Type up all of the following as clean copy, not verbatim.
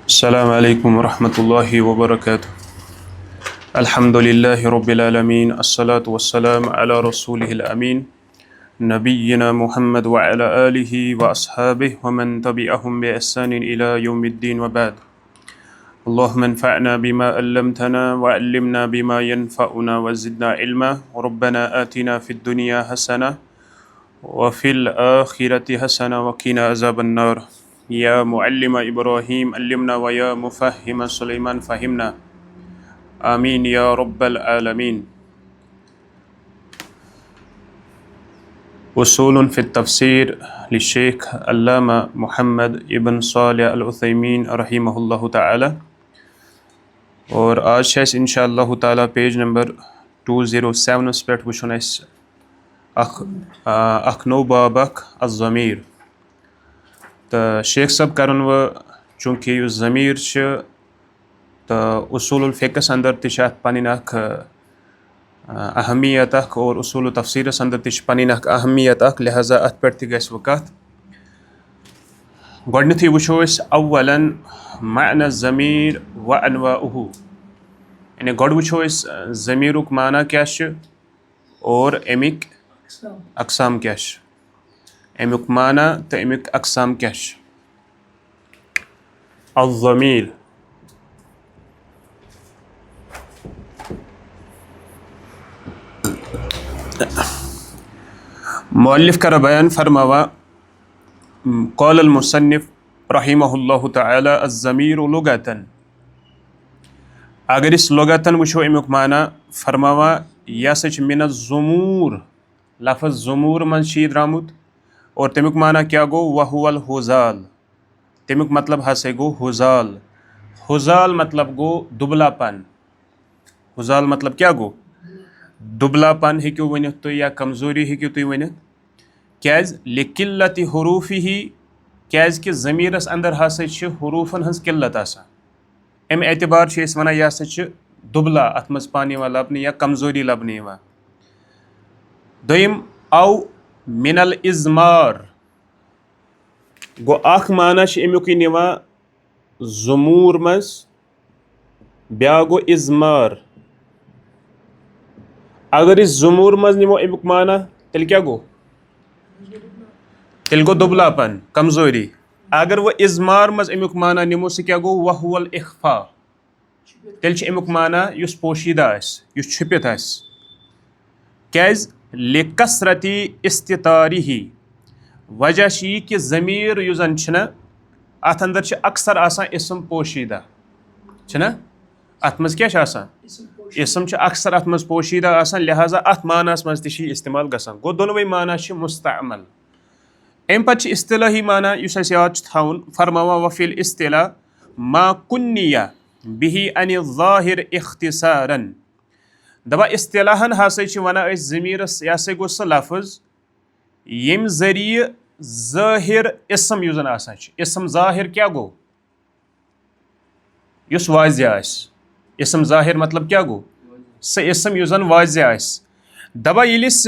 अस्सलामु अलैकुम वरहमतुल्लाहि वबरकातुह। अल्हम्दुलिल्लाहि रब्बिल आलमीन अस्सलातु वस्सलामु अला रसूलिहिल अमीन नबिय्यिना मुहम्मद व अला आलिहि व अस्हाबिहि व मन तबिअहुम बि इहसानिन इला यौमिद्दीन व बाद। अल्लाहुम्मा अन्फअना बिमा अल्लमतना व अल्लिमना बिमा यनफअुना व ज़िदना इल्मा। रब्बना आतिना फिद दुनिया हसना व फिल आखिरति हसना व क़िना अज़ाबन नार। या मुअल्लिम इब्राहीम अल्लिमना व या मुफ़हिम सुलैमान फ़हिमना। आमीन या रब्बल आलमीन। उसूलुन फ़ित तफ़सीर लिशेख अल्लामा मुहम्मद इब्न सालिह अल उथैमीन रहिमहुल्लाहु तआला। और आज इंशाअल्लाहु ताला पेज नंबर 207 पे वुचुन अख नो बाब अज़मीर। तो शेख सब करन व चूँकि ज़मीर तो उसूल फ़िक़्ह अंदर तह पन अहमियत और उसूल तफ़सीर अंदर तह पन अहमियत, लिहाजा अत पे गस वो कत। गोडनेथी वुचो अव्वलन माना ज़मीर व अनवाउहु, यानी गोड वुचो ज़मीरुक माना क्या और अमिक अक़साम क्या, अमुक माना तो अमुक अक़साम क्या। अज़मीर मुअल्लिफ़ का बयान फरमावा क़ाल अल मुसन्निफ़ रहिमहुल्लाहु तआला अज़्ज़मीर लुगतन। अगर इस लुगतन वुचो अमुक माना फरमावा यह सच मिन ज़ुमूर, लफ्ज़ ज़ुमूर मन द्रामुत और तमुक माना क्या गो वहुवल हुज़ाल, तमुक मतलब हसे गो हुज़ाल। हुज़ाल मतलब गो दुबलापन, हुज़ाल मतलब क्या गो दुबलापन हेक्यो वनित तो या कमज़ोरी हेक्यो तुम वनित। क्याज़ लिकिल्लति हुरूफिही, क्याज़ कि ज़मीरस अंदर हसा छ हुरूफन हंस किल्लत आसान, अम एतबार छ वनान यह हसा दुबला अत मज पान लबन या कमज़ोरी लबन। दोयम औ मिनल इज़मार, गो अख माना अमुक ज़ुमूर मज, ब्या गो इज़मार। अगर इस ज़ुमूर मज निमो अमुक माना तेल क्या गो, तेल गो दुबलापन कमज़ोरी। अगर वह इज़मार मज अमुक माना निमो से क्या गो वहुवल इख्फा, तेल अमुक माना युस पोशीदा युस छुपित आस। क्याज़ लिकसरति इस्तितारिही, वजह यह कि ज़मीर युजन अत अंदर अक्सर आसान इसम पोशीदा छना, अत मज क्या आसान इसम अक्सर अत मज पोशीदा आसान, लिहाजा अत मानास मज तह इस्तेमाल गसान। गो दोनों माना मुस्तअमल। अम पे इस्तिलाही माना युस अस याद थाउन फरमावा वफिल इस्तिला मा कुन्निया बिही अन ज़ाहिर इख्तिसारन। दपा इस्तिलाहन हसा वनान ज़मीरस यह हसा गो सह लफ्ज़ यम ज़रिए ज़ाहिर इसम युजन आसान, इसम ज़ाहिर क्या गो युस वाज़िह आस। इसम ज़ाहिर मतलब क्या गो सह इसम युजन वाज़िह आस। दपा यलिस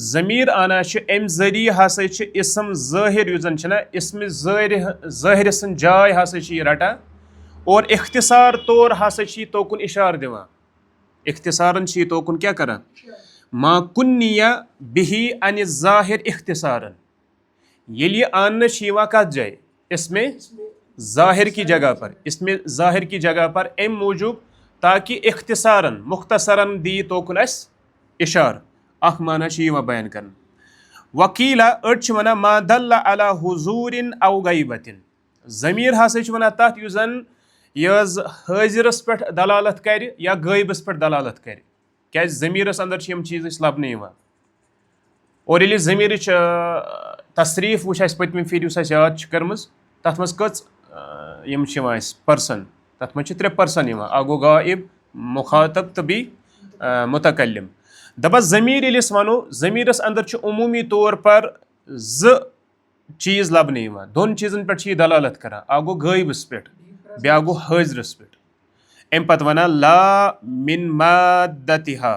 ज़मीर आना अम ज़रिए हसा इसम ज़ाहिर युजन इसम ज़ाहिर सन जाय हसा रटा और इख्तिसार तौर हसा तोकुन इशार दिवान। इख्तिसारन तोकुन क्या करान, मा कुन्निया बिही अन ज़ाहिर इख्तिसारन। ये आन कत जाए इसमें ज़ाहिर की जगह पर, इसमें ज़ाहिर की जगह पर अम मूजूब ताकि इख्तिसारन मुख्तसरन दी तोकुन अस इशार। अख माना बयान कर। वकीला अड़ वना मा दल्ला अला हुजूरिन औ गैबतिन। ज़मीर हसा वना तथ युजन हाजिरस पे दलालत कर या गैबस पे दलालत कर। क्या ज़मीरस अंदर यम चीज़ लबन। और ये ज़मीर तसरीफ वो पत्म फिर याद कर्म तथ मज कच पर्सन, तथ मज 3 पर्सन अ गो गाइब, मुखातब तो बी मुतकल्लिम। दपा ज़मीर ये वनो ज़मीरस अंदर उमूमी तौर पर ज चीज़ लबन, दोन चीज़न पे दलालत कर, अ गो गाइबस पे ब्या गो हाजिरस पे। अम पत वना ला मिन माद्दतिहा,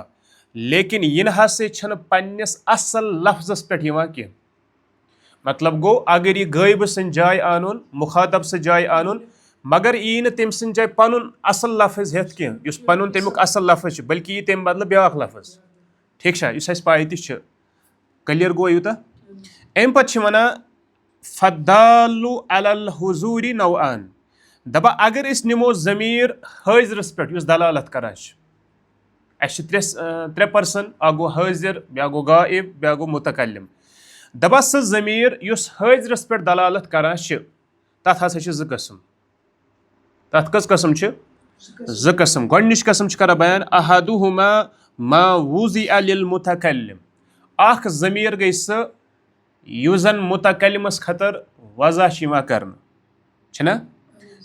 लेकिन इन हसा पन्नस असल लफ्ज़स पे कह। मतलब गो अगर यह गायब सन जाय आनुन, मुखातब से जाय आनुन, मगर यी न तम सद जाय पनुन असल लफ्ज हेत कह पनुन तमुक असल लफ्ज बल्कि यी तम बदल ब्याक लफ्ज ठीक छा इस पाय तह क्लियर गो यूता अम पे वना फद्दालु अलल हुजूरी नौआन दपा अगर इस निमो ज़मीर हाजिरस पे दलालत करान त्रे पर्सन अ गो हाजिर ब्या गो गाइब ब्या गो मुतकल्लिम दपा सह ज़मीर युस हाजिरस पे दलालत करान तथ हसा ज़ कस्म तथ कस कस्म ज़ कस्म गोडनिच कस्म कर बयान अहदुहुमा मा वुज़िअ लिल मुतकल्लिम अख ज़मीर गई सह युस जन मुतकल्लिमस खतर वज़ा करना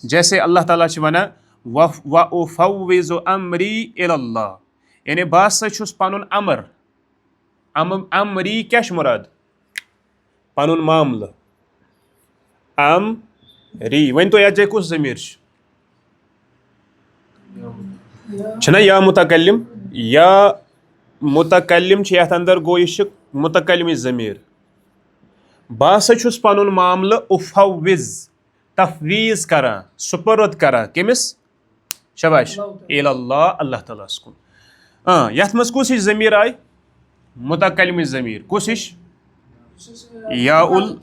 जैसे अल्लाह ताला वना व उफ़व्विज़ु अम्री इलल्लाह यानी बह छुस पनुन अमरी क्या मुराद पनुन मामल अमरी वन तो ये कुछ ज़मीर या मुतकल्लिम यथ अंदर गो यह मुतकल्लिम ज़मीर बह छुस पनुन मामल उफ़व्विज़ तफवीज़ करान सुपुर्द करान कमिस शबाश इलल्लाह अल्लाह तालास कुन यथ मज कुछ ज़मीर आय मुतकल्लिम ज़मीर कुछ याउल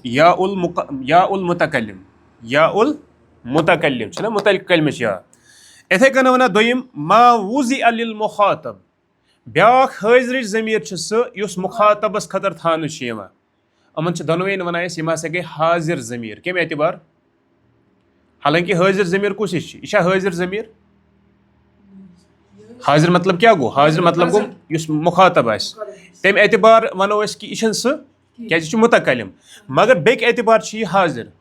मुतकल्लिम छना मुतकल्लिम या इथे कन वना दोयम मा वुज़िअ लिल मुखातब ब्याख हाजिर ज़मीर सह मुखातबस खतर थान अमन दोनवेन वन यह हसा गई हाजिर ज़मीर कम एतबार हालांकि हाजिर ज़मीर कुछ यह हाजिर ज़मीर हाजिर मतलब क्या गो हाजिर मतलब गो युस मुखातब आस तम एतबार वनो कि यह सह क्या मुतकल्लिम मगर बेक एतबार यह हाजिर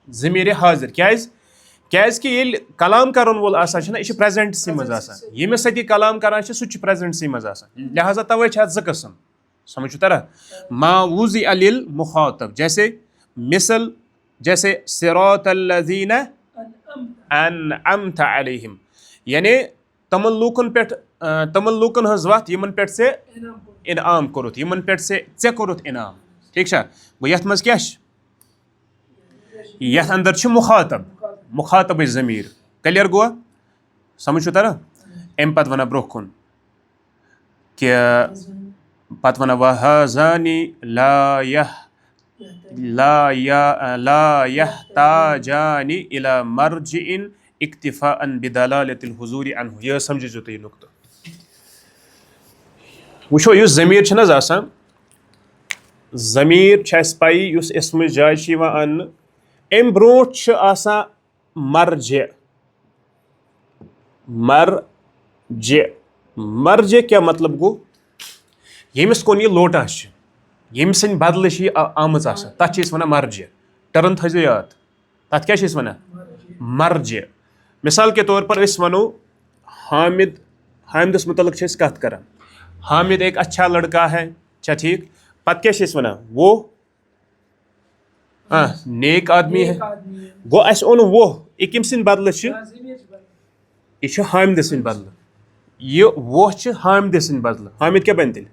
ज़मीर हाजिर क्या कि ये कलाम करन वोल यह प्रेजेंट सी मज यमिस सत कलाम करान सह प्रेजेंट सी मज लिहाजा तवे ज कस्म समझ तरह मा वुज़िअ लिल मुखातब जैसे मिसल जैसे सिरातल्लज़ीना अनअमता अलैहिम यानी तमन लूकन हज वत यमन पे से इनाम कोरुत यमन पे से ऐ कोरुत इनाम ठीक छा गो यथ मज क्या यथ अंदर मुखातब ज़मीर क्लियर गो समझ तरह अम पत वना ब्रोह कुन कि पत वना वहाज़ानी ला यहताजानी इला मर्जिइन इक्तिफाअन बिदलालतिल हुजूरी अन्हु यह समझो तुम नुक्तो वो युस ज़मीर छना आसान ज़मीर छस पाई युस इसम जाय अन्न अम ब्रोट मर्ज क्या मतलब गो यमिस कोन यह लोटा यमि सद बदल आम तथ वन मर्ज टर्न थो याद तथ क्या वन मर्ज मिसाल के तौर पर वनो हामिदस मुतलक कत कर हामिद एक अच्छा लड़का है अच्छा ठीक पत क्या वन वो नेक आदमी है गो अस ओन वो यह कम सद बदल यह हामिद सद बदल यह वो हामिद सद बदल हामिद क्या बन तेल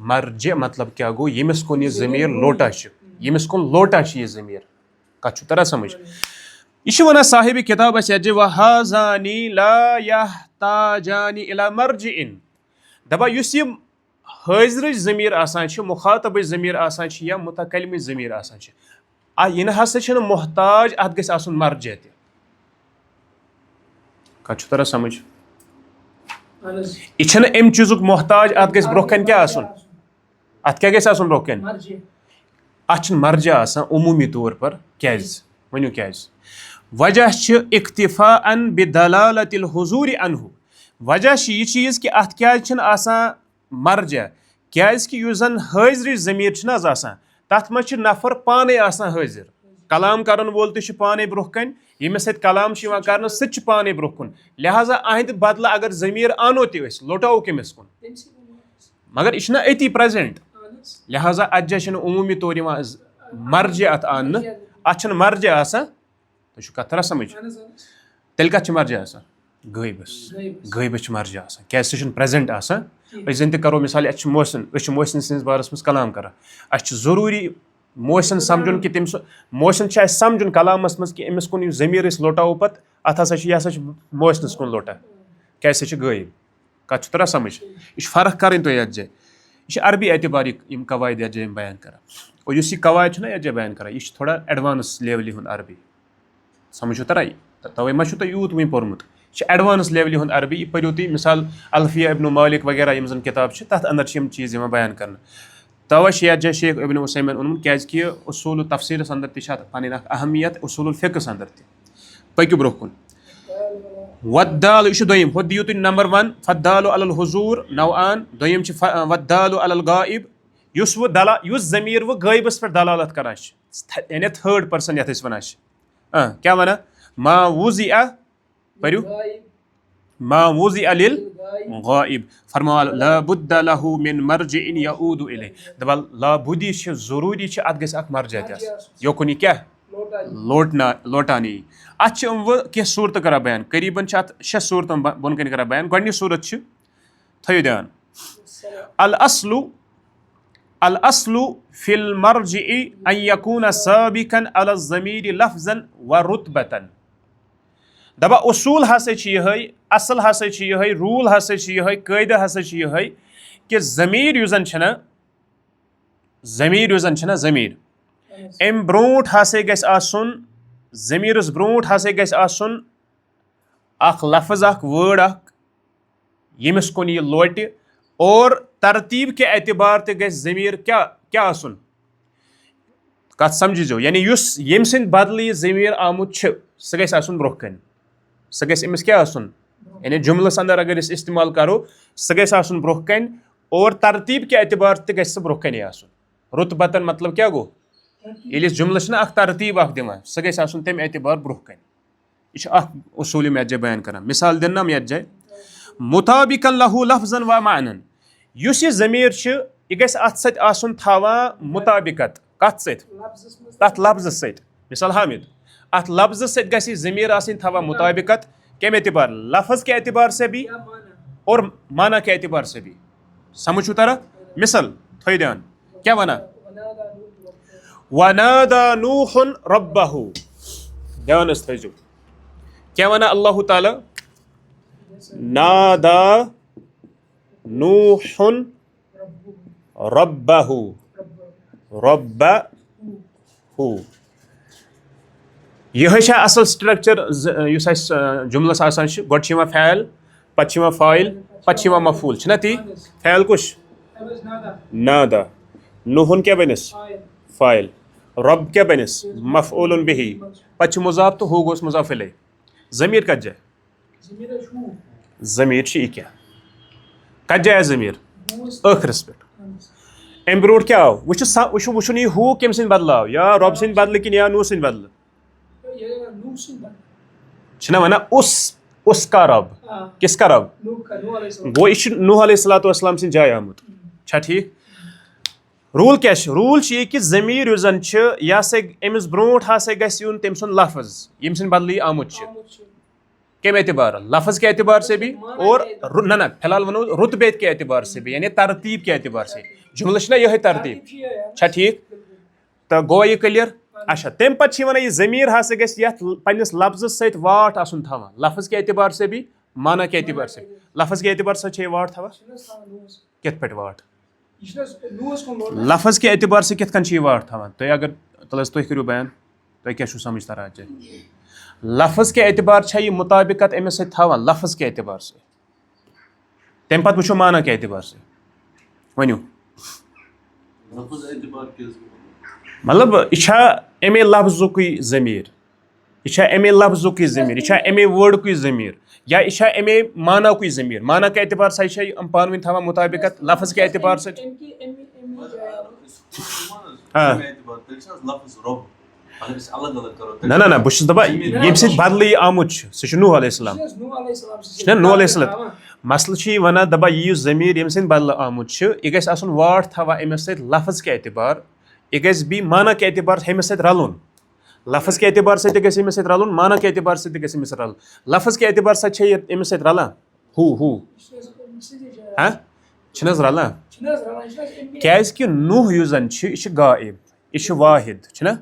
मर्ज मतलब क्या गो यमिस कुन यह ज़मीर लोटा यमिस कुन लोटा यह ज़मीर कत तरह समझ यह वन साहिब किताब वहाज़ानी ला यहताजानी इला मर्जिइन दपा युस यह हाजिर ज़मीर मुखातब ज़मीर या मुतकल्लिम ज़मीर यह हसा मोहताज अत गस आसन मर्ज त कत तरह समझ यह अम चीज़ मोहताज अत गस ब्रोह कन क्या अत क्या गस ब्रोह कन अत मर्ज उमूमी तौर पर क्या वनु क्या वजह इक्तिफाअन बिदलालतिल हुजूरी अन्हु वजह यह चीज़ कि अत क्या मर्ज क्या कि जन हाजिर ज़मीर तथ मज नफर पाने हाजिर कलाम करन वोल तो पाने ब्रोह कन यमिस सत कलाम कर सह पाने ब्रोह कुन लिहाजा अहद बदल अगर ज़मीर आनो तस लोटाओ कमिस कुन मगर यह अति प्रेजेंट लिहाजा अत उमूमी तौर मर्ज अत आन अत मर्ज तुम कत तरह समझ तेल कत मर्ज गैबस मर्ज क्या सह प्रेजेंट जन करो मिसाल मोहसिन मोहसिन सद बारस मज कलाम कर ज़रूरी मोशन समझुन कि तम मोशन समझुन कलामस मज कि अमिस कुन ज़मीर लोटाओ पत अत हसा यह मोशनस कुन लोटा क्या गयब कत तरह समझ यह फ़र्क करें तुम ये यह अरबी एतबार यम कवायद ये बयान कर और इस कवायद ये बयान कर यह थोड़ा एडवांस लेवल हूँ अरबी समझो तरह तवे मा तुम यूत वह पोर्मुत यह एडवांस लेवल हूँ अरबी यह पढ़ो तुम मिसाल अल्फिया इब्न मालिक वगैरह यम जन किताब तथ अंदर यम चीज़ बयान कर तवे ये शेख इब्न उसैमिन ओनमुत क्या उसूल तफसीरस अंदर पन अहमियत उसूल फ़िक़्हस अंदर पकु ब्रोह कुन वद्दाल यह दोयम हो दियो तुम नंबर 1 फद्दाल अलल हुजूर नौआन दोयम वद्दाल अलल गाइब युस वो दला युस ज़मीर वो गाइबस पे दलालत करान यानी थर्ड पर्सन यथ वनान क्या वना मा वुज़िअ पढ़ो मा वुज़िअ लिल गाइब फरमा ला बुद्द लहु मिन मरजिइन यऊदु इलैह दबल ला बुद्दि ज़रूरी अत गस अख मरजा योकुन क्या लोटानी अत कह सूरत कर बयान करीबन अत 6 सूरत बोन कन कर बयान गोडनी सूरत थो ध्यान अल असलु फिल मरजिइ अन यकून साबिकन अला ज़मीर लफ्ज़न व रुतबतन दबा उसूल हसा यह असल हसा यह रूल हसा यह कायदा हसा यह कि ज़मीर ज़मीर ज़मीर अम ब्रोट हसा गस आसुन ज़मीरस ब्रोट हसा गस आसुन अख लफ्ज़ अख वर्ड अख यमिस कुन यह लोट और तरतीब के एतबार ते गस ज़मीर क्या क्या आसुन कत समझो यानी युस यम सिंद बदल यह ज़मीर आमुत सह गस आसुन ब्रोह कन सह गस अमिस क्या आसुन यानी जुमलस अंदर अगर इस्तेमाल करो सह गस आसुन ब्रोह कन और तरतीब के एतबार ते गस ब्रोह कन आसुन रुतबतन मतलब क्या गो ये जुमलस अख तरतीब अख दिवान सह गस आसुन तम एतबार ब्रोह कन यह अख उसूल यह बयान कर मिसाल दिन यथ जाए मुताबिकन लहू लफ्ज़न व मानन युस यह ज़मीर यह गस अत सत आसुन थावान मुताबिकत कत सत तथ लफ्ज़ सत मिसाल हामिद अत लफ्ज़ सत गस ज़मीर आसिन थावान मुताबिकत कम एतबार लफ्ज़ के एतबार से भी और माना के एतबार से भी समझो तरह मिसल थो ध्यान क्या वना वनादा नूहुन रब्बहु ध्यान थो क्या वना अल्लाह ताला नादा नूहुन रब्बहु रब्बहु यह असल स्ट्रक्चर जुमलस गोड फैल पे फाइल पे मफूल ती फैल कुछ नादा नूहुन क्या बनस फाइल रब क्या बनस मफऊलुन बिही पे मुजाफ तो हो गोस मुजाफ इलैह ज़मीर कत जाए ज़मीर क्या कत जाए ज़मीर ٲखरस पे अम ब्रोट क्या आव वुन यह हू कम सद बदल आव या रब सद बदल कि या नू सद बदल वना उसका रब किसका रब गो यह नूह अलैहिस्सलाम सद जाय आमुत ठीक रूल क्या रूल ये कि ज़मीर युस जन यह अमिस ब्रोट हसा गस युन तम सुन लफ्ज़ यम सद बदल आमुत कम एतबार लफ्ज़ के एतबार से भी और ना फिलहाल वनो रुतबे के एतबार से भी यानी तरतीब के एतबार से जुमल यह तरतीब ठीक तो गो यह क्लियर अच्छा तम पे वन यह ज़मीर हसा गस पन्निस लफ्ज़ सत वाट आसुन थवान लफ्ज़ के एतबार से भी माना के एतबार से लफ्ज़ के एतबार से वाट थवान कित पे वाट लफ्ज़ के एतबार से कित कन वाट थवान तुम अगर तल तुम करो बयान तुम क्या समझ तरह लफ्ज़ के एतबार यह मुताबिकत अमिस थवान लफ्ज़ के एतबार से तम पे वो माना के एतबार से वनो मतलब यह अमे लफ्ज़ुक ज़मीर यह अमे लफ्ज़ुक ज़मीर यह अमे वर्ड ज़मीर या यह अमे माना ज़मीर माना के एतबार से पान वन थवान मुताबिकत लफ्ज़ के एतबार से ना बहुत दपान ये बदल आमुत सह नूह अलैहिस्सलाम नूह अलैहिस्सलाम मसल वन दपा यह ज़मीर यम सद बदल आमुत यह गस आसुन वाट थवान अमिस लफ्ज़ के एतबार यह गस बी माना के एतबार अमिस रलुन लफ्ज़ के एतबार से गस अमिस रलुन माना के एतबार से गस अमिस रलुन लफ्ज़ के एतबार से अमिस रलान हू रलान क्या नूह युस जन यह गायब यह वाहिद छना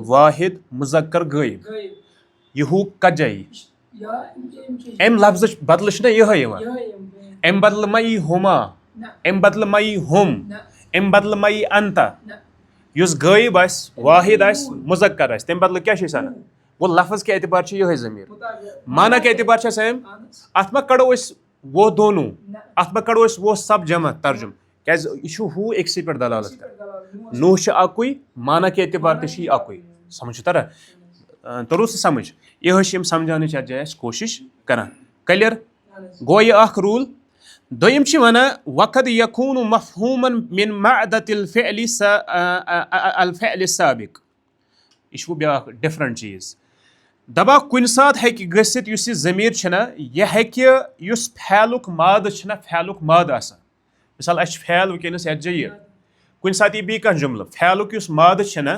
वाहिद मुजक्कर गैब यहू कजई एम लफ्ज बदल छना यह एम बदल मई हुमा एम बदल मई हुम एम बदल मई अंता युस गैब आस वाहिद आस मुजक्कर आस तम बदल क्या सान वो लफ्ज के एतबार यह ज़मीर माना के एतबार सेम अत मा कड़ो वो दोनों अत मा कड़ो वो सब जमा तर्जुम क्या यह हू एक पे दलालत कर नूह अकुई माना के एतबार ते अकुई समझ तरह तरो से समझ यह समझाने जाए कोशिश करान क्लियर गो यह रूल दोयम वना वक़द यकून मफ़हूमन मिन मअदतिल फ़िअलि अल फ़िअलि साबिक़ यह ब्या डिफरेंट चीज़ दबा कुन सात हेकि गसित युस यह ज़मीर छना यह हेकि युस फ़ैलुक माद छना फ़ैलुक माद आसान मिसाल अस फ़ैल वुनकस यह कुन सात यह बी कह जुमल फ़ैलुक युस माद छना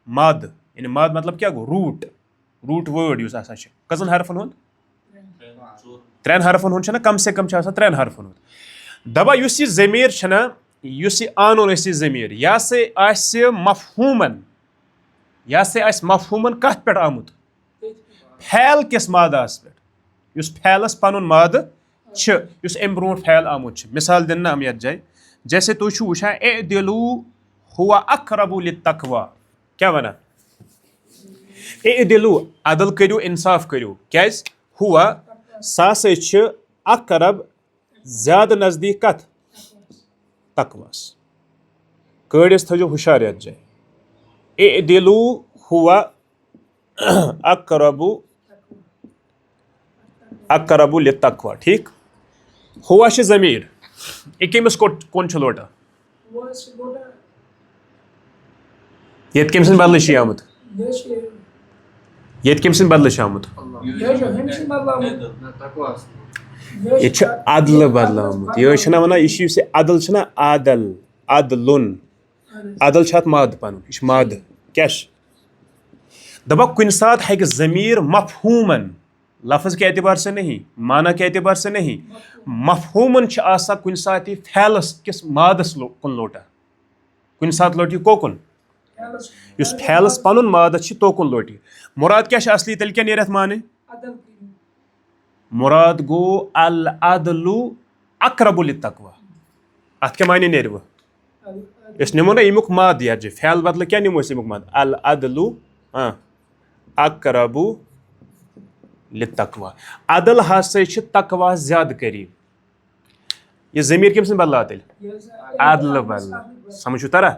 माद यानी माद मतलब क्या गो रूट रूट वर्ड युस आसान कजन हरफन हुंद 3 हरफन हुंद छना कम से कम 3 हरफन हुंद दबा युस यह ज़मीर छना युस यह आनोन यह ज़मीर या से मफ़हूमन कत पे आमुत फैल किस मादास पे युस फैलस पनुन माद युस अम ब्रोट फैल आमुत मिसाल दिन हम यथ जाए जैसे तुम वुचान ए दिलू हुआ अक़रबु लित्तक़वा क्या वना ए दिलू अदल करू इंसाफ करू क्या हुआ सा अक़रब ज्यादा नजदीक कत तकवास कड़िस थो हुशार यथ जाए ए दिलू हुआ अक़रबु लित्तक़वा ठीक हुआ ज़मीर यह कमिस कोन लोटा ये कम बदल आमुत ये कम बदल आमुत यह अदल बदल आमुत यह वना यह अदल आदल अदलुन अदल माद पन यह माद क्या दबा कुन सात है ज़मीर मफ़हूमन लफ्ज़ के एतबार से नहीं माना के एतबार से नहीं मफ़हूमन आसा कुन सात फैलस किस मादस कुन लोटा कुन सात लोटी कोकुन युस फैलस पनुन माद तोकुन लोटी मुराद क्या असली तेल क्या नेरत माने मुराद गो अल अदलु अक़रबु लित्तक़वा अत क्या माने नेर इस निमो ना यमुक माद याद फैल बदल क्या निमो यमुक माद अल अदलु अक़रबु लित्तक़वा अदल हसा तकवा ज्यादा करीब यह ज़मीर कम बदला तेल अदल बदल समझो तरह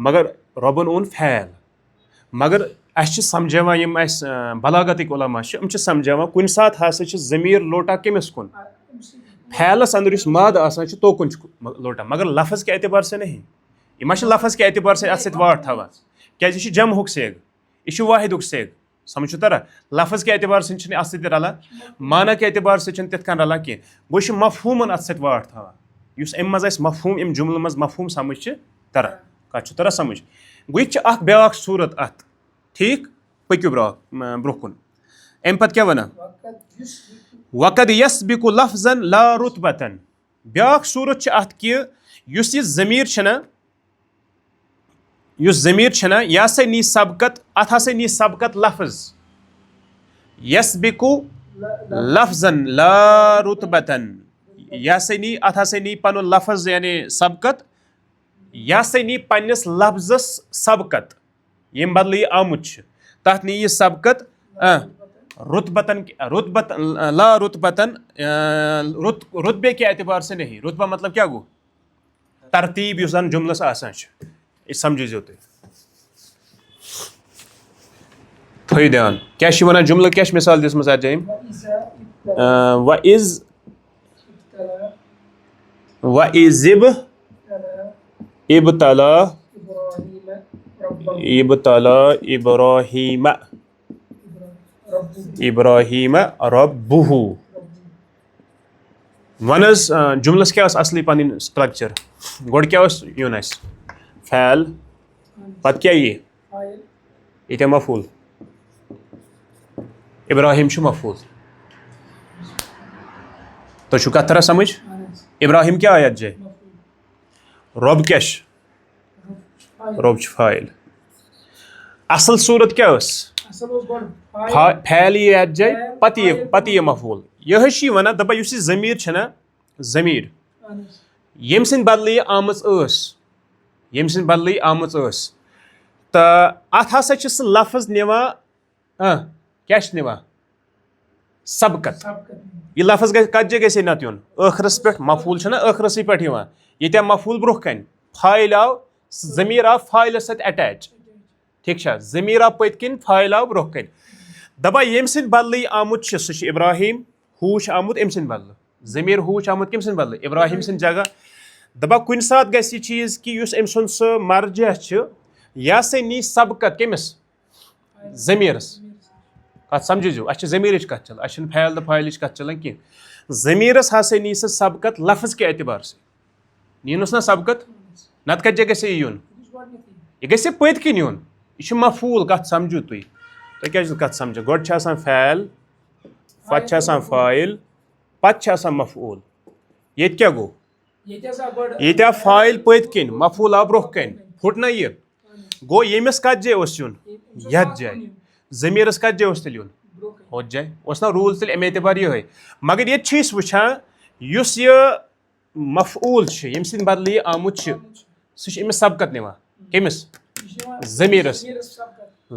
मगर रबन ओन फैल मगर अस समझावान यम बलागत उलमा समझावान कुन सात हसा ज़मीर लोटा कमिस कुन फैलस अंदर इस माद आसान तोकुन लोटा मगर लफ्ज़ के एतबार से नहीं यह लफ्ज़ के एतबार से अत वाट थवान क्या जमहुक सेग यह वाहिदुक सेग समझो तरह लफ्ज़ के एतबार से अत रलान माना के एतबार से तिथ कन रलान कह गो मफ़हूमन अत वाट थवान इस अम मज मफ़हूम अम जुमल मज मफ़हूम समझ तरह कत तरह समझ गो यह ब्या सूरत अत ठीक पक्यू ब्रोह कुन अम पत क्या वना वक़द यस्बिकु लफ्ज़न ला रुतबतन ब्या सूरत अत कि यह ज़मीर छना यह हसा नी सबकत अत हसा नी सबकत लफ्ज़ यस्बिकु लफ्ज़न ला रुतबतन यह हसा नी अत हसा नी पनुन लफ्ज़ यानी सबकत यह हसा नी पन्निस लफ्ज़स सबकत यम बदल यह आमुत तथ नी यह सबकत रुतबतन ला रुतबतन रुतबे के एतबार से नहीं रुतबा मतलब क्या गो तरतीब युस जुमलस आसान समझो तुम थो ध्यान क्या वना जुमल क्या मिसाल दिस जाम व इज़िब इब्तला इब्राहीम रब्बुहु वन जुमलस क्या असली पन स्ट्रक्चर गोड क्या यून फैल पत क्या ये मफूल इब्राहिम मफूल तो कत तरह समझ इब्राहिम क्या आयत जाए रब क्या रब फाइल असल सूरत क्या फैल यी अत जाए पत यह मफूल यह वन दपा जमीर छना जमीर यम सिंद बदल यम सिंद बदल आमच तो अत हसा लफ्ज निवा क्या निवा सबकत यह लफ्ज कत जगह गए नत युन ٲखरस पे मफूल ٲखरस पे ये मफूल ब्रोह कन फाइल आव जमीर आव फाइलस सत अटैच ठीक जमीर आव पत किन फाइल आव ब्रोह कन दपा यम सिंद बदल आमुत सह इब्राहिम हू आमुत अम सिंद बदल जमीर हू आमुत कम सिंद बदल इब्राहिम सिंद जगह दपा कुन सात गस चीज कि अम सुन सह मर्जा यह सा नी सबकत कमिस जमीरस कत समझो अ जमीर कत चल अ फैल तो फाइल कत चलान कह जमीरस हसा नी सह सबकत लफ्ज के एतबार से नीनुस ना सबकत नत कत जगह युन यह गि पत किन युन यह मफूल कत समझो तुम क्या कत समझो गोड फैल पत फाइल पत मफूल ये क्या गो ये फाइल पत किन मफूल आव ब्रोह कन फुट ना यह गो यमिस कत जाए युन यथ जाए जमीरस कत जाए तेल युन होत जाए ना रूल तेल अमे एतबार ये मगर ये वुचान युस यह मफूल यम सिंद बदल आमुत सह सबकत निवा कमिस जमीरस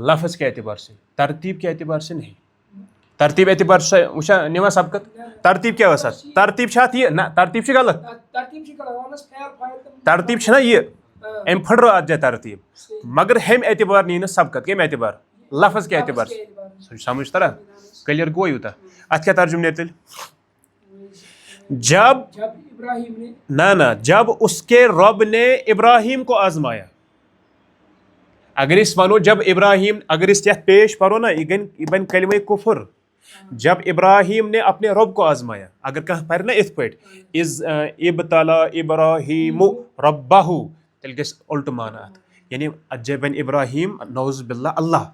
लफ्ज के एतबार से तरतीब के एतबार से नहीं तरतीब एतबार से वुचा निवा सबकत तरतीब क्या तरतीब ये ना तरतीब गलत तरतीब ना ये अम फटरो अत जाए तरतीब मगर हम एतबार नी सबकत कम एतबार लफ्ज के एतबार से समझ तरह क्लियर गो यूता अत क्या तर्जुम ने तेल जब ना जब उसके रब ने इब्राहिम को आजमाया अगर इस वनो जब इब्राहिम अगर इस पेश पढ़ो ना यह बन कलिमा कुफर जब इब्राहिम ने अपने रब को आजमाया अगर कह पर ना इत पे इज इब्तला इब्राहिम रब्बाहु तेल गस उल्ट माना यानी अजय बन इब्राहिम नौज बिल्ला अल्लाह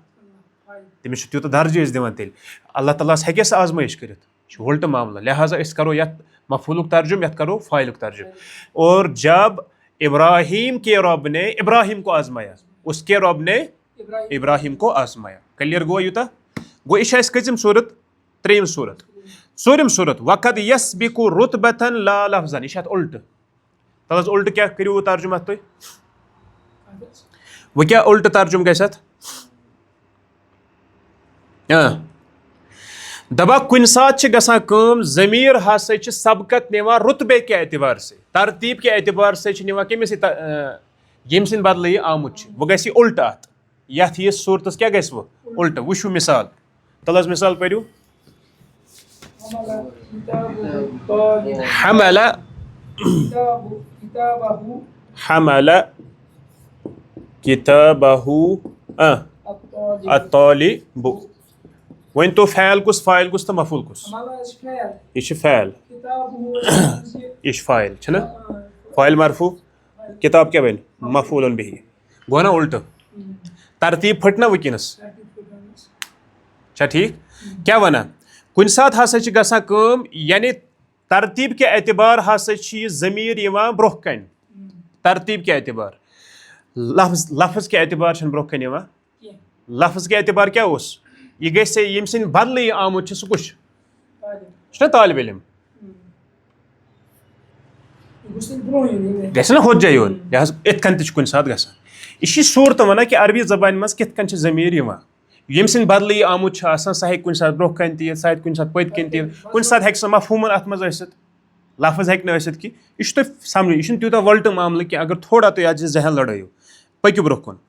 तमिस तूत दर्ज दिवान तेल अल्लाह ताला हेके सह आजमाइश कर उल्ट मामला लिहाजा इस करो यथ मफूलुक तर्जुम यथ करो फाइलुक तर्जुम और जब इब्राहिम के रब ने इब्राहिम को आजमाया उसके रब ने इब्राहिम को आजमाया क्लियर गो यूता गो यह कजिम सूरत त्रेम सूरत ूरम सूरत वक़द यस्बिकु रुतबतन ला लफ्ज़न यह उल्ट तल उल्ट क्या करू तर्जुम तुम वो क्या उल्ट तर्जुम गस दबा कुन सात गम जमीर हसा सबकत निवा रुतबे के एतबार से तरतीब के एतबार से निवा कमिस यम सिंद बदल आमुत वो गस उल्ट अत यथ ये सूरत क्या गस वो उल्ट वुशु मिसाल तल मिसाल पढ़ू हमला हमला किताबहु अत्तालिबु वन तो फैल कुस फाइल कुस तो मफूल कुस यह फैल यह फाइल छना फाइल मरफू किताब क्या बन मफूलन बिही गो ना उल्ट तरतीब फट ना वकिनस ठीक क्या वना कुन सात हसा गम यानी तरतीब के एतबार हसा जमीर यवान ब्रोह कन तरतीब के एतबार लफ्ज के एतबार ब्रोह कन यवान लफ्ज के एतबार क्या उस यह गस यम सिंद बदल आमुत सह कुछ तालिब इल्म गस ना होत जाए यून इत कन तुन सात गसान यह सूरत वन कि अरबी जबान मज कित कन जमीर यवान यम सिंद बदल आमुत सह हे कुन सात ब्रोह कन ती सह कुन सात पत कन ती कुन सात हेक सह मफहूमन अत मज आसित लफ्ज हेक न आसित कि यह तुम समझो यह तूत वल्ट मामल कि अगर थोड़ा तुम अत जहन लड़ाइयो पक्यू ब्रोह कुन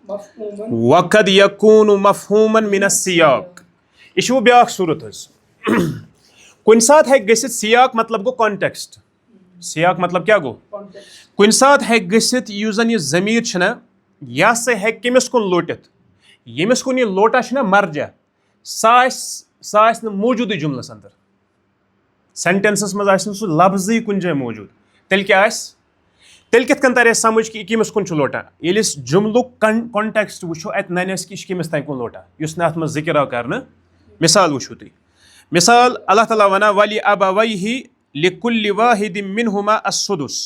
वक़द यकूनु मफ़हूमन मिन सियाक यह वो ब्याक सूरत कुन सात हेक गसित सियाक मतलब गो कॉन्टेक्स्ट सियाक मतलब क्या गो कुन सात हेक गसित युस जन यह जमीर छना यह सा हेक कमिस कुन लोटित यमिस कुन यह लोटा छना मर्जा सह मौजूद जुमलस अंदर सेंटेंसस मज सह लफ्ज़ कुन जाए मौजूद तेल क्या तेल कित कन तरह समझ कि कमिस कुन लोटा ये जुमलुक कॉन्टेक्स्ट वो अत ननस कि कमिस तम कुन लोटा युस अत मज जिक्र आव कर मिसाल वो तुम मिसाल अल्लाह ताला वना वली अबवैहि लिकुल्लि वाहिदिन मिनहुमा अस्सुदुस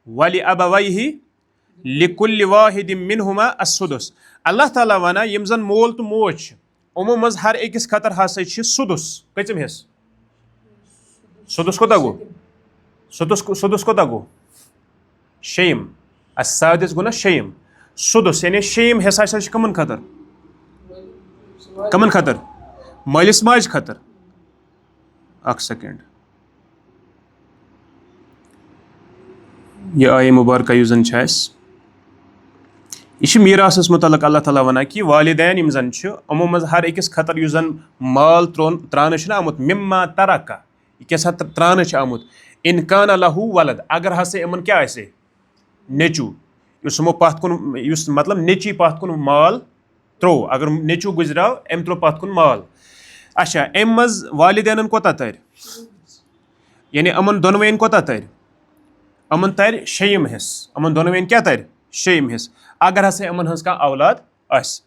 वली अबवैहि लिकुल्लि वाहिदिम मिनहुमा अस्सुदुस। अल्लाह ताला वना यम जन मोल तो मोज छ उमो मज हर अकिस खतर हसा छ सुदुस कचम हिस सुदुस कोता गो सुदुस कोता गो शेम असादिस गो ना शेम सुदुस यानी शेम हसा छ कमन खतर मालिस माज खतर अक सेकंड यह आय मुबारक युस जन यह मीरासस मुतलक अल्लाह ताला वना कि वालिदैन यम जन अमो मज हर अकिस खतर युस जन माल त्रान आमुत मिम्मा तरका यह क्या त्रान आमुत इन कान लहू वलद अगर हसे यमन क्या आसे नेचू युस पत कुन युस मतलब नेची पत कुन माल त्रो अगर नेचू गुजराव एम त्रो पत कुन माल अच्छा अम मज वालिदैन कोता तर यानी अमन दोनवेन कोता तर अमन तर शेम हिस अमन दोनवेन क्या तर शेम हिस अगर हसे अमन हंस का औलाद आस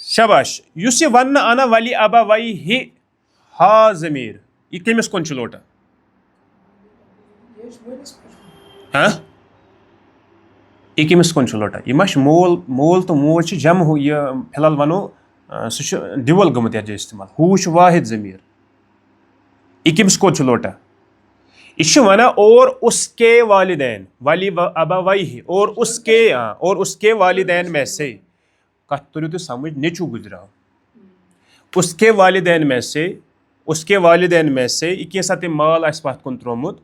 शाबाश युस वन अना वली अबा वई ही हा जमीर यह कमिस कुन लोटा हाँ यह कमिस कुन लोटा यह मश मोल मोल तो मोज जम हो यह फिलहाल वनो सह डिवल गमुत ये इस्तेमाल हू वाहिद जमीर यह कमिस कुन लोटा यह वना और उसके वालिदैन वाली अबावाई और उसके वालिदैन में से कत तुरु तो समझ नेचू गुजराव उसके वालिदैन में से यह कैसा ते माल आस पत कुन त्रोमुत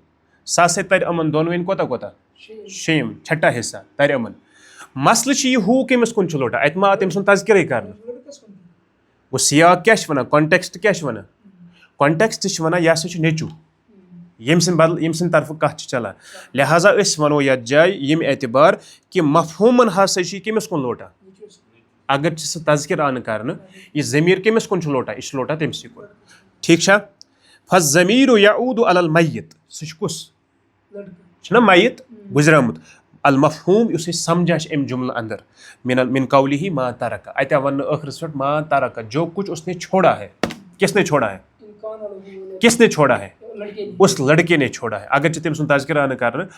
सा से तर अमन दोनवेन कोता कोता शेम छठा हिस्सा तर अमन मसल यह हू कमिस कुन लोटा अत मा तम सुन तज़किर कर वो सियाक क्या वन कॉन्टेक्स्ट क्या वन कॉन्टेक्स्ट वन यह हसा नेचू यम सिंद तरफ कत चलान लिहाजा वनो ये जाय यम एतबार कि मफहूमन हसा कमिस कुन लोटा अगर सह तज़किर आन कर यह ज़मीर कमिस कुन लोटा यह लोटा तमसी कुन ठीक फ़ज़मीर यऊदु अलल मय्यत सह कुस मय्यत गुजरामुत अल मफहूम उस समझा अम जुमल अंदर मिन कौलिही मा तरका अत वन आखिरस पे मा तरका जो कुछ उसने छोड़ा है किसने छोड़ा है उस लड़के ने छोड़ा है अगर तम सुन तज़किर कर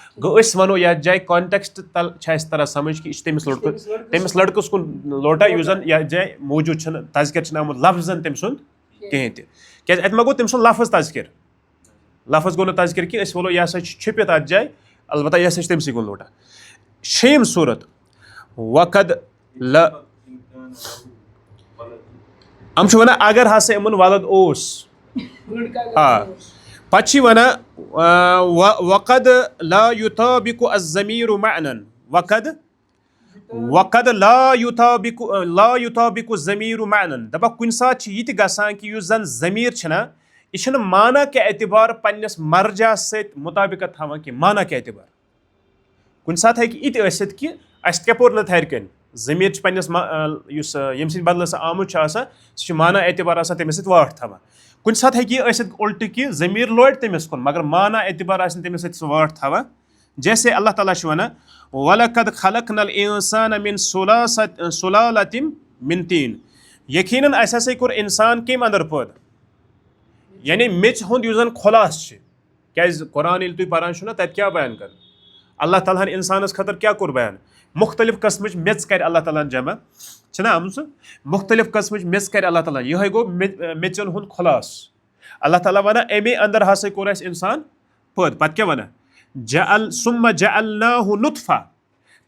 वनो ये जाए कॉन्टेक्स्ट तल तरह समझ कि तमिस लड़कस कुन लोटा युस जन ये जाए मौजूद तज़किर आमुत लफ्जन तम सुन कहें क्या अत मा गो तम सुन लफ्ज तज़किर लफ्ज गो तज़किर कि वो यह हसा छुपित अत जाए अलबत्ता यह हसा तमसी कुन लोटा शेम सूरत वक़द ल हम वन अगर हसा यमन वलद ओस पची वन वक़द ला युताबिकु अज़्ज़मीरु मअनन वक़द ला युताबिकु ज़मीरु मअनन दपा कुन सात यह गसान कि युस जन ज़मीर छना यह माना के एतबार पन्नस मर्जा सत मुताबिकत थवान कि माना के एतबार कुन सात है कि इत ऐसित कि अस कपोर न थर कन ज़मीर पन्नस यम सद बदल आमुत सह माना एतबार तमिस वाट थवान कुन सात है कि उल्ट कि ज़मीर लोड तमिस कुन मगर माना एतबार तमिस वाट थवान जैसे अल्लाह ताला वन वलक़द खलक़नल इंसान मिन सुलालतिम मिन तीन यकीनन अस हसा कोर इंसान कम अंदर पैदा यानी मेच हुंद युस जन खुलास क्या कुरान तुम पान तत क्या बयान कर अल्लाह ताला इंसानस खतर क्या कोर बयान मुख्तलिफ कस्म मेच कर अल्लाह ताला जमा छना हम मुख्तलिफ कस्म मेच कर अल्लाह ताला यह गो मेचन हुंद खुलास अल्लाह ताला वना अमे अंदर हसा कोर इंसान पैद पत क्या वना जअल सुम्मा जअलनाहु नुतफा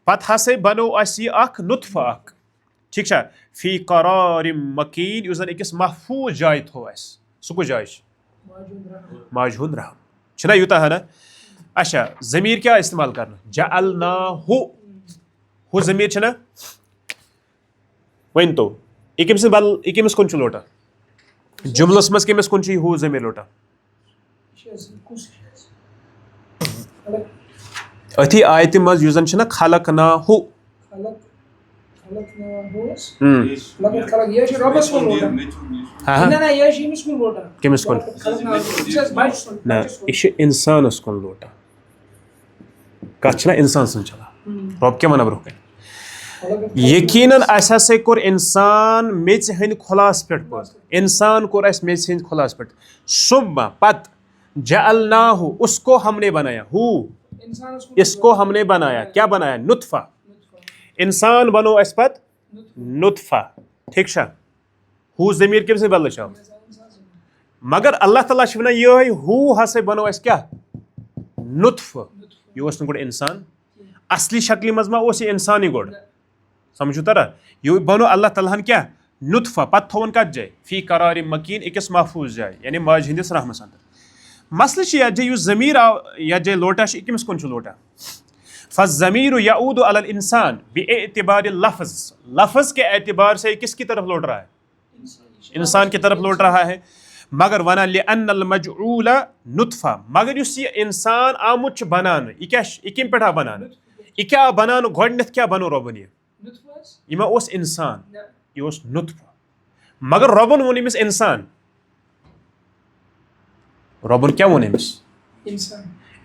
पत हसा बनो अख नुतफा अख ठीक फी करारिम मकीन युस जन अकिस महफूज जाय थो सह कुछ जाय माजून रहम छना यूता है ना अच्छा ज़मीर क्या इस्तेमाल करना जअलनाहु हु ज़मीर छना वन तो यकमिस कुन लोटा जुमलस मज कमिस कुन हु ज़मीर लोटा अथी आयत मज युस जन खलक़नाहु कमिस कुन ना यह इंसानस कुन लोटा कत इंसान सन चलान रब क्या वन ब्रोह यकीनन अस हसा कोर इंसान मेच हंद खुलास पे इंसान कोर अस मेच हंद खुलास पे सुम्मा पत जअलनाहु उसको हमने बनाया हु इसको हमने बनाया क्या बनाया नुतफा इंसान बनो अस पत नुतफा ठीक छा हु ज़मीर कम से बदल आव मगर अल्लाह ताला वनान ये हु हसा बनो अस क्या नुतफ यह गोड इंसान असली शक्ल मज मा इंसान गोड समझो तरा ये बनो अल्लाह ताला क्या नुतफा पत थोन कत जाए फी करार मकीन अकिस महफूज जाए यानी माज हंदिस रहमस अंदर मसल यथ जाए ज़मीर आव यथ जाए लोटा कमिस कुन लोटा फ़ज़मीर यऊद अलल इंसान बिएतिबार लफ्ज़ लफ्ज़ के एतबार से किसकी तरफ लौट रहा है इंसान की तरफ लौट रहा है मगर वना लिअन्नल मजऊल नुतफा मगर युस ये इंसान आमुत बनान यह कम पे बनान यह क्या बनान गोडनथ क्या बनो रबन यह मा ओस इंसान यह ओस नुतफा मगर रबन वोन अमिस इंसान रबन क्या वोन अमिस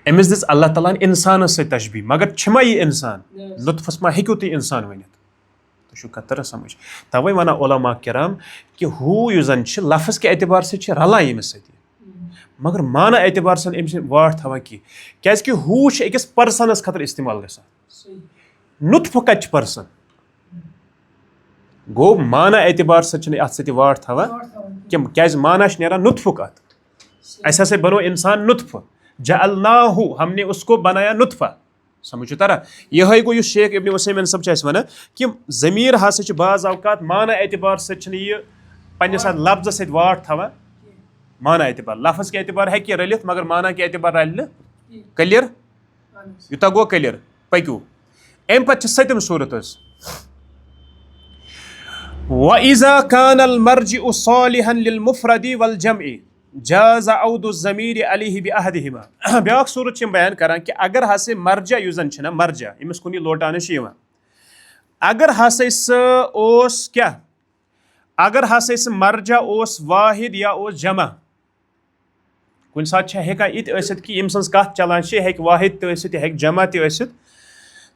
अमिस दिस अल्लाह ताला इंसान से तशबी मगर छमा यह इंसान नुतफस मा हेक्यो तुम इंसान वनित तो कतर समझ तवे वना उलमा किराम कि हु युजन लफ्ज़ के एतबार से रलान अमिस मगर माना एतबार से अमिस वाट थवा कि क्या हु अकिस पर्सनस खतर इस्तेमाल गसान नुतफ कत पर्सन गो माना एतबार से अत वाट थवा क्या माना नेरान नुतफुक अत अस हसा बनो इंसान नुतफ जअलनाहु हमने उसको बनाया नुतफा समझो तरा यह गो शेख इब्न उसैमिन सब वन कि ज़मीर हसा बाज़ अवकात माना एतबार से पन्नस लफ्ज़ सत वाट थवा माना एतबार लफ्ज़ के एतबार हेक्य रलित मगर माना के एतबार रल क्लियर यूता गो क्लियर पक्यू अम पे सतम सूरत वइज़ा कानल मर्जिउ सालिहन लिल मुफरदी वल जमई जाज़ औदु ज़मीर अलैहि बिअहदिहिमा ब्याक सूरत बयान करान कि अगर हसे मर्जा युजन छना मर्जा इमस कुन लोटान अगर हसे ओस क्या अगर हसे मर्जा ओस वाहिद या ओस जमा कुन सात हेका इत ऐसित कि यम सन्स कथ चलान हेक वाहिद तो हेक जमा तो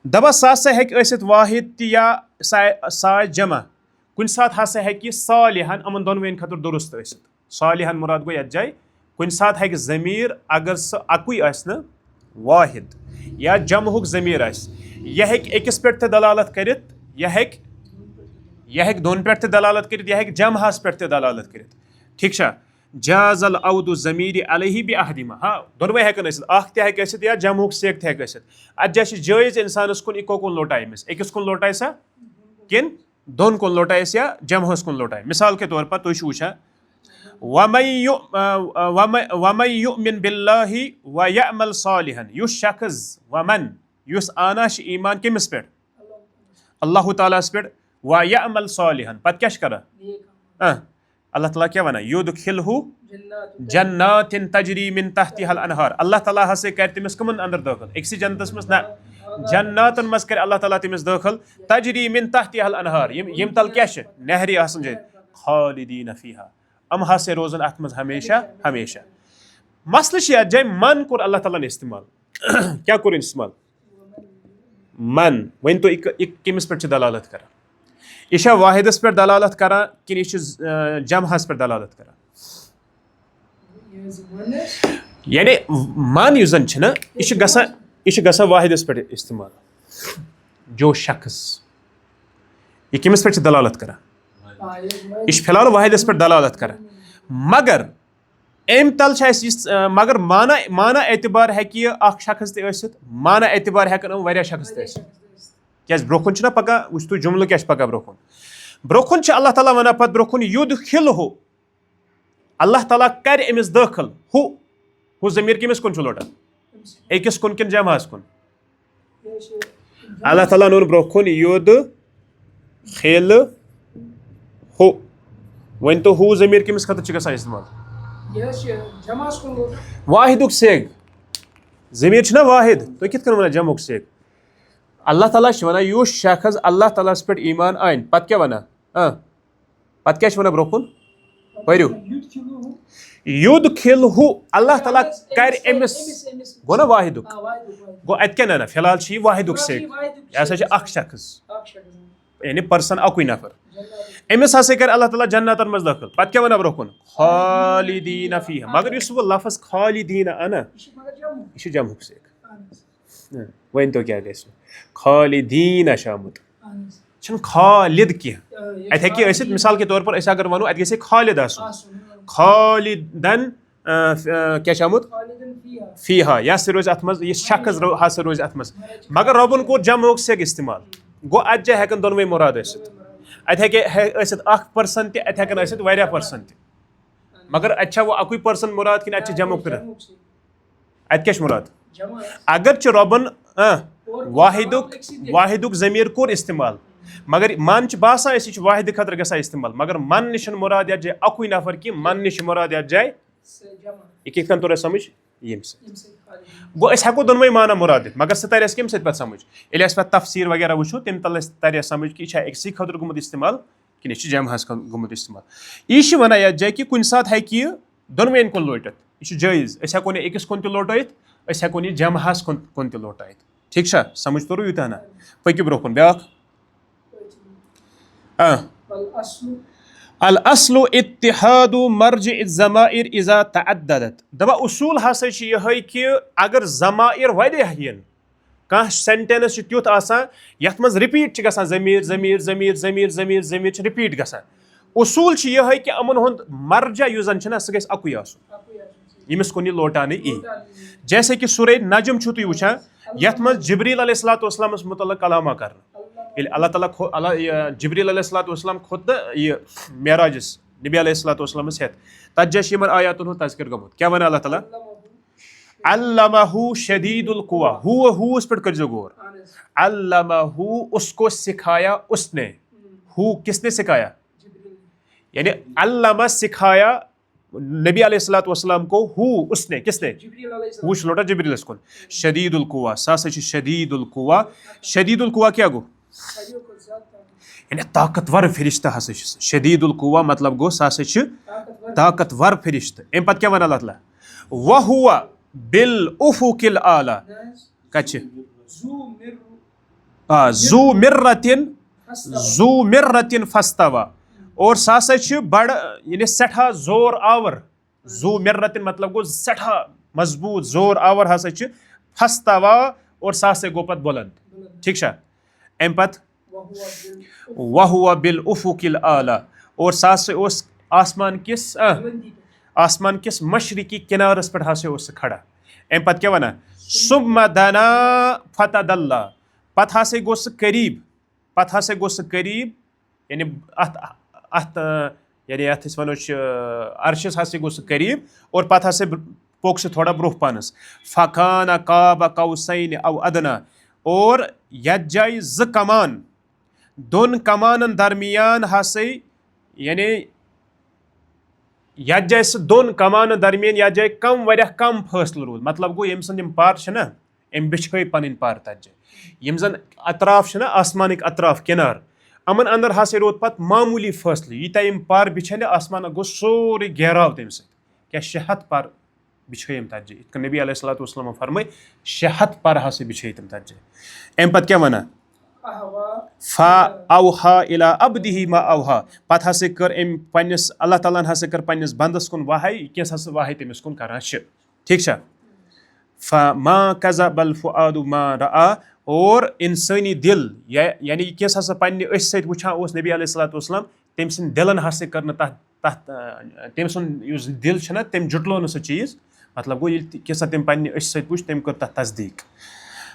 दबा सा हेक वाहिद या सा जमा कुन सात हसा हेक सालिहन अमन दोनवेन खतर दुरुस्त ऐसित सालिहन मुराद गो यथ जाए कुन सात हेक ज़मीर अगर सह अकुई आसना वाहिद या जमहुक ज़मीर आस यह हेक अकिस पे दलालत करित यह हेक दोन पे दलालत करित यह हेक जमहस पे दलालत करित ठीक छा जाज़ल औदु ज़मीर अलैहि बिअहदिहिमा हाँ दोनवे हेकन आसित अख ते हेक आसित या जमहुक सेक ते हेक आसित अत जाय जायज़ इंसानस कुन इको कुन लोटाय अमिस अकिस कुन लोटाय सा किन दोन कुन लोटाय या जमहस कुन लोटाय मिसाल के तौर पर तुम वुछा वमन युमिन बिल्लाहि व यअमल सालिहन युस शख्स वमन युस आना ईमान कमिस पे अल्लाह तालास पे व यअमल सालिहन पत क्या कर अल्लाह ताला क्या वना युदखिलहु जन्नातिन तजरी मिन तहतिहल अनहार अल्लाह ताला हसे कर तमिस कमन अंदर दाखिल एकसी जन्नतस मस ना जन्नातन मस कर अल्लाह ताला तमिस दाखिल तजरी मिन तहतिहल अनहार यम तल क्या नहरी आसन जाय खालिदीन फीहा अम हसे रोजन अत मज हमेशा हमेशा मसल जाए मन कोर अल्लाह ताला ने इस्तेमाल क्या कोर इस्तेमाल मन वन तो कमिस पे दलालत कर यह वाहिदस पे दलालत कर कि जमहस पे दलालत कर यानी मन युजन यह गसा वाहिदस पे इस्तेमाल जो शख्स यह कमिस पे दलालत कर यह फिलहाल वाहिदस पे दलालत कर मगर अम तल मगर माना एतबार हेकि अख शख्स तसित माना एतबार हेकन वारिया शख्स तसित क्या ब्रोखुन ना पका वुच तु जुमल क्या पका ब्रोखुन अल्लाह ताला वना पत ब्रोखुन युदखिलहु अल्लाह ताला कर अमिस दाखिल हु ज़मीर कमिस कुन लोटा अकिस कुन किन जमहस कुन अल्लाह ताला नोन ब्रोखुन युदखिल हो वन तो हु ज़मीर कमिस खतर गसान इस्तेमाल वाहिदुक सेग ज़मीर ना वाहिद तो कित कन वना जमुक सेग अल्लाह ताला वना युस शख्स अल्लाह ताला पे ईमान आन पत क्या वना पत क्या वना ब्रोखुन पर्यु युदखिलहु अल्लाह ताला कर अमिस गो ना वाहिदुक गो अत क्या ना फिलहाल वाहिदुक सेग यह हसा अख शख्स यानी पर्सन अकुई नफर अमिस हसा कर अल्लाह ताला जन्नतन मज दाखिल पत क्या वना ब्रोखुन खालिदीन फीहा मगर युस वो लफ्ज़ खालिदीन अना यह जमहुक सेग वन तो क्या गस खालिदीन शामुत छन खालिद की अत हेकि असित मिसाल के तौर पर अस अगर वनो अत गसे खालिद आसुन खालिदन क्या आमुत फीहा या से रोज अत मज ये शख्स हसा रोज अत मज मगर रबन कोर जमोक सेग इस्तेमाल गो अत जाय हेकन दोनवे मुराद असित अत हेके असित 1% ते अत हेकन असित वारिया परसेंट मगर अच्छा वो अकुई पर्सन मुराद कि अत जमो कर अत क्या मुराद अगर च रबन वाहिदुक ज़मीर कोर इस्तेमाल मगर मन बासा यह वाहिद खतर गसा इस्तेमाल मगर मन निश मुराद यात जाए अकुई नफर कि मन निश मुराद यात जाए यह कित कन तोर समझ यम गो अस हेको दोनवे माना मुराद दित मगर सह तर कम पे समझ ये पे तफसीर वगैरह वो तम तल तर समझ कि यह अक्सी खतर गुमुत इस्तेमाल कि यह जमहस गुमुत इस्तेमाल यह वन यात जाए कि कुन सात हेकि दोनवेन कुन लोटित यह जायज़ अस हेको नह अकिस कुन लोटयित अस हेको यह जमहस कुन लोटयित ठीक छा समझ तोर यूत ना पकि ब्रो कुन ब्या अल अस्लु इत्तिहादु मर्ज ज़माइर इज़ा तअद्ददत दबा उसूल हसा यह कि अगर ज़माइर वारियाह यन कह सेंटेंस त्युथ आसान यथ मज रिपीट गसान ज़मीर ज़मीर ज़मीर ज़मीर ज़मीर ज़मीर रिपीट गसान उसूल यह कि अमन हुंद मर्जा युस जन सह गस अकुई आसुन यमिस कुन लोटान ई जैसे कि सूरह नजम छु तुम वुचान यथ मज जिब्रील अलैहिस्सलाम मुतल्लक कलामा कर अल्लाह ताला जिब्रील अलैहिस्सलाम खोद यह मेराजस नबी अलैहिस्सलाम हेत तत जैसे यमन आयातन हुंद तज़किर गमुत क्या वन अल्लाह ताला अल्लमहु शदीदुल कुवा हु उस पर कर गौर अल्लमहु उसको सिखाया उसने हु किसने सिखाया यानी अल्लमा सिखाया नबी अलैहिस्सलाम को हु उसने किसने हु लोटा जिब्रील कुन शदीदुल कुवा सा शदीदुल कुवा क्या गो यानी ताकतवर फरिश्ता हसा शदीदुल कुवा मतलब गो सा ताकतवर फरिश्त अम पत क्या वन अल्लाह ताला वहुवा बिल उफुकिल आला कच जू मिर्रतिन फस्तवा और सा बड़ यानी सठा जोर आवर जू मिर्रतिन मतलब गो सठा मजबूत जोर आवर हसा फस्तवा और सा गो पत बुलंद ठीक छा अम पत वहुवा बिल उफुकिल आला और सा आसमान किस मशरिकी किनारस पर हसा खड़ा अम पत क्या वना सुम्मा दना फतदल्ला पत हसा गो करीब यानी अत यानी अत वनो अर्शस हसा गो करीब और पत हसा पोक से थोड़ा ब्रोह पानस फकाना काबा कौसैन औ अदना और यत जाय ज कमान दोन कमानन दरमियान हसा यानी यत जाय दोन कमान दरमियान यत जाय कम वारियाह कम फासला रूद मतलब गो यम सन पार ना अम बिछे पन पार तत जाय यम जन अतराफ आसमानिक अतराफ किनार अमन अंदर हसा रोद पत मामूली फासले यूता यम पार बिछे आसमान गो सोरे गहराव तम क्या 600 पार बिछे तत जाय इत नबी अलैहिस्सलाम फरमाय 600 पार हसा बिछे तम तत जाय अम पत क्या वना फा औहा इला अब्दिही मा औहा पत हसा कर अम पन्निस अल्लाह ताला हसा कर पन्निस बंदस कुन वहाय किस हसा वहाय तमिस कुन करान ठीक छा फा मा कज़बल फुआदु मा रआ और इंसानी दिल यानी किस हसा पन्ने अस सत वुछान ओस नबी अलैहिस्सलाम तम सिन दिलन हसा कर तम सुन युस दिल छना तम जुटलो न सह चीज मतलब गो किस तम पन्ने अस सत वुछ तम कर तथ तस्दीक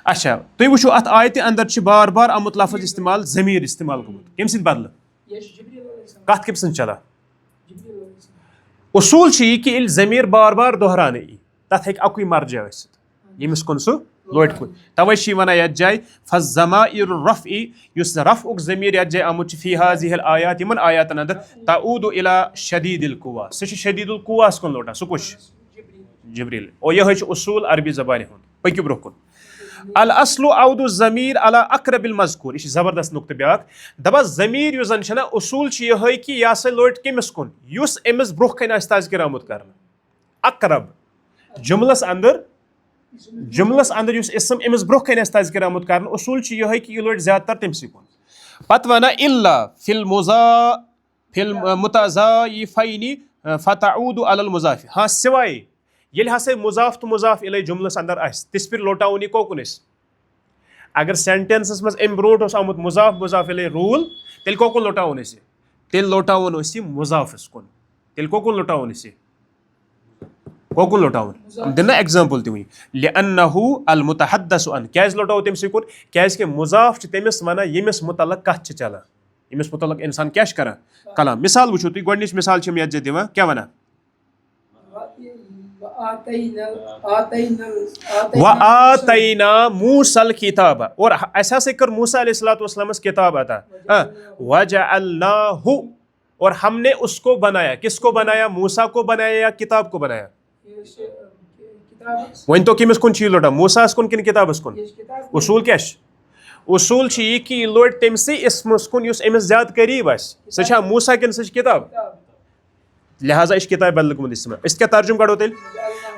अच्छा तुम वो अत आयत अंदर बार बार आमुत लफज इस्तेमाल ज़मीर इस्तेमाल गुमुत कम सद बदल कत कम चला उसूल कि ज़मीर बार बार दोहरान तथ हेक अकुई मर्जा यमिस कुन सह लोट कुन तवे वन यत जाय फज़्ज़माइर रफ़ई युस रफ़उक ज़मीर यत जाय आमुत फी हाज़िहिल आयात यमन आयातन अंदर तऊदु इला शदीदिल कुवा सह शदीदुल कुवा कुन लोटा सह कुछ जिब्रील और यह उसूल अरबी ज़बान हुंद पक्यु ब्रोह कुन अल अस्लु औदु ज़मीर अला अक़रबिल मज़कूर यह जबरदस्त नुक्ते ब्याक दबा ज़मीर युस जन उसूल यह कि यह हसा लोट कमिस कुन युस अमिस ब्रोह कन तज़किर आमुत कर अक़रब जुमलस अंदर युस इसम अमिस ब्रोह कन तज़किर आमुत कर उसूल यह कि यह लोट ज़्यादातर तमसी कुन पत वना इल्ला फिल मुताज़ाइफ़ैनि फ़तऊदु अलल मुज़ाफ़ि हाँ सिवाय ये हसा मुजाफ तो मुजाफ इलै जुमलस अंदर तिस पे लोटावन कोकुन अगर सेंटेंसस मज अम ब्रोट आमुत मुजाफ मुजाफ इलैहि रूल तेल कोकुन लुटावन अस तेल लुटावन अस मुजाफस कुन तेल कोकुन लुटावन अस कोकुन लुटावन दिन एग्जाम्पल ति वही लिअन्नहु अल मुतहद्दसु अन क्या लुटाव तमस कुन क्या मुजाफ तमिस वनान यमिस मुतलक कथ चलान यमिस मुतलक इंसान क्या करान कलाम मिसाल वुचो तुम गोडनिच मिसाल ये दिवान क्या वनान व आतैना मूसल किताब और अस कर मूसा अलैहिस्सलामस किताब अता वजअलनाहु और हमने उसको बनाया किसको बनाया मूसा को बनाया या किताब को बनाया वन तो किमिस कुन चीज लोटा मूसा कुन किन किताबस कुन उसूल क्या उसूल ये कि यह लोट तमसे इसमस कुन युस अमिस ज्यादा करीब सह मूसा किन सह किताब लिहाजा इस किताब बदल इसमें इसका तर्जुम करो तेल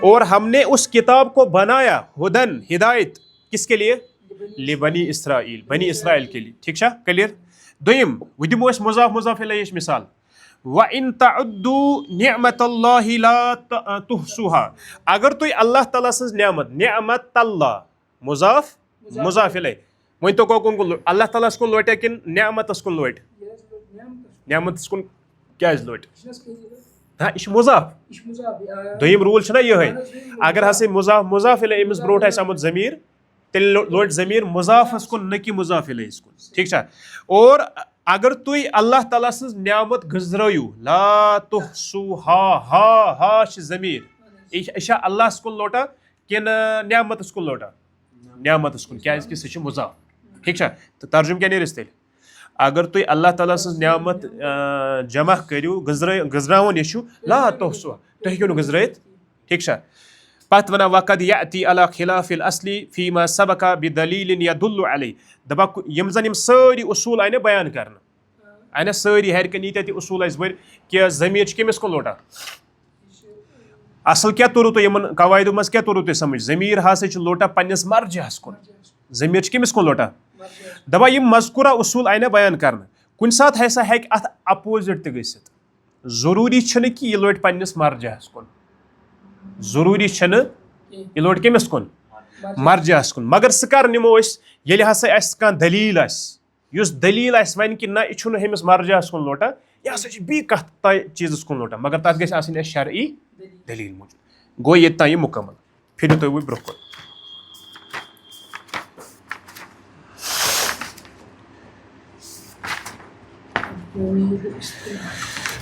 और हमने उस किताब को बनाया हुदन हिदायत किसके लिए बनी इसराइल के लिए ठीक है क्लियर दोयम वह दिमो मुजाफ मुजाफ इलैहि मिसाल व इन तअद्दू निअमतल्लाहि ला तुहसुहा अगर तुम अल्लाह ताला सज निअमत तल्लाह मुजाफ मुजाफ इलैहि वही तो कोकुन अल्लाह ताला कुन लोट किन निअमतस कुन लोट निअमतस कुन क्या लोट हाँ यह मुजाफ दोयम रूल ये अगर हसे मुजाफ मुजाफ इलैहि अमिस ब्रोट आमुत जमीर तेल लोट जमीर मुजाफस कुन न कि मुजाफ इलैहिस कुन ठीक है और अगर तुम अल्लाह ताला सज नियामत गुजरायू ला तुहसुहा हा जमीर यह अल्लाह कुन लोटा कि नियामत कुन लोटा नियामत कुन क्या सह मुजाफ ठीक है तो तर्जुम क्या नीरस तेल अगर तुम अल्लाह ताला सज नियामत जमा करू गुजरावन यू ला तुहसुहा तुम हेक्यो गुजरात ठीक है पत वन वक़द याती अला खिलाफिल असली फीमा सबका बिदलीलिन यदुल्लु अलैहि दबा यम जन सारी उसूल आने बयान करना आने सारी हर कन यीत उसूल वर कि जमीर कमिस कुन लोटा असल क्या तोरू तो यमन कवायदो मज क्या तोरू तुम समझ जमीर हसा लोटा पन्नस मर्जहस कुन जमीर कमिस कुन लोटा दबा यम मजकूरा उसूल आने बयान करना कुन सात हसा हेक अत अपोजिट त गसित जरूरी छन कि यह लोट पन्नस मर्जहस कुन जरूरी छन यह लोट कमिस कुन मर्जहस कुन मगर सह कर निमो ये हसा कह दलील युस दलील वन कि ना यह हमिस मर्जहस कुन लोटा यह हसा बी कत चीज़ कुन लोटा मगर तथ गई शरई दलील मौजूद गो ये तान मुकम्मल फिर तुम ब्रोह कुन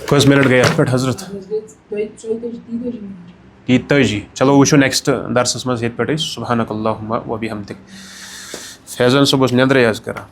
कस मिनट गए पे हजरत 30 चलो वो नेक्स्ट दरसस मज पे सुबहानक अल्लाहुम्मा व बिहम्दिक फैज़न सुबह नंदरे आज करा